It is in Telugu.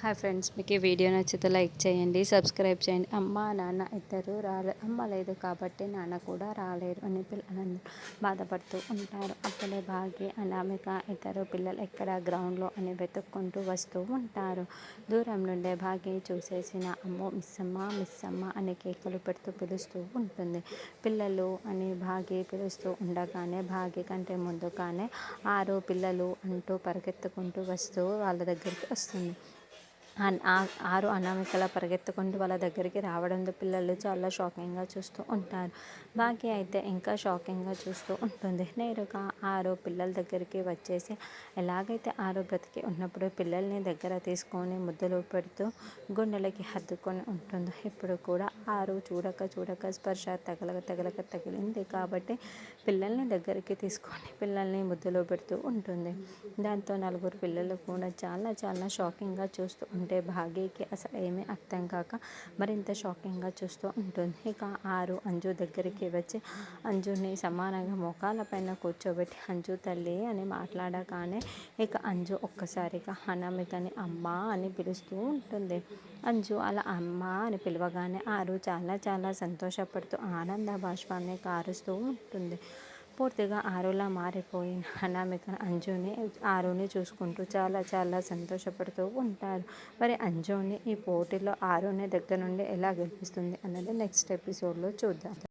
హాయ్ ఫ్రెండ్స్, మీకు ఈ వీడియో నచ్చితే లైక్ చేయండి, సబ్స్క్రైబ్ చేయండి. అమ్మ నాన్న ఇద్దరు రాలేదు, అమ్మ లేదు కాబట్టి నాన్న కూడా రాలేరు అని పిల్లలందరూ బాధపడుతూ ఉంటారు. అప్పుడే భాగ్య అనామిక ఇద్దరు పిల్లలు ఎక్కడ గ్రౌండ్లో అని వెతుక్కుంటూ వస్తూ ఉంటారు. దూరం నుండే భాగ్య చూసేసిన అమ్మో మిస్ అమ్మ అని కేకలు పెడుతూ పిలుస్తూ ఉంటుంది. పిల్లలు అని భాగ్య పిలుస్తూ ఉండగానే భాగ్య కంటే ముందుగానే 6 పిల్లలు అంటూ పరిగెత్తుకుంటూ వస్తూ వాళ్ళ దగ్గరికి వస్తుంది. 6 అనామికల పరిగెత్తుకుంటూ వాళ్ళ దగ్గరికి రావడంతో పిల్లలు చాలా షాకింగ్గా చూస్తూ ఉంటారు. భాగ్య అయితే ఇంకా షాకింగ్గా చూస్తూ ఉంటుంది. నేరుగా 6 పిల్లల దగ్గరికి వచ్చేసి ఎలాగైతే 6 బ్రతికి ఉన్నప్పుడు పిల్లల్ని దగ్గర తీసుకొని ముద్దులు పెడుతూ గుండెలకి హత్తుకొని ఉంటుందో ఇప్పుడు కూడా 6 చూడక స్పర్శ తగిలింది కాబట్టి పిల్లల్ని దగ్గరికి తీసుకొని పిల్లల్ని ముద్దులో పెడుతూ ఉంటుంది. దాంతో 4 పిల్లలు కూడా చాలా షాకింగ్గా చూస్తూ ఉంటే భాగ్యకి అసలు ఏమీ అర్థం కాక మరింత షాకింగ్గా చూస్తూ ఉంటుంది. ఇక 6 అంజు దగ్గరికి వచ్చి అంజుని సమానంగా మోకాళ్ళ పైన కూర్చోబెట్టి అంజు తల్లి అని మాట్లాడగానే ఇక అంజు ఒక్కసారిగా అనామికని అమ్మ అని పిలుస్తూ ఉంటుంది. అంజు అలా అమ్మ అని పిలవగానే 6 చాలా సంతోషపడుతూ ఆనంద బాష్పాన్ని కారుస్తూ ఉంటుంది. పూర్తిగా 6లా మారిపోయిన అనామిక అంజుని చూసుకుంటూ చాలా సంతోషపడుతూ ఉంటారు. మరి అంజుని ఈ పోటీలో 6 దగ్గర నుండి ఎలా గెలిపిస్తుంది అన్నది నెక్స్ట్ ఎపిసోడ్లో చూద్దాం.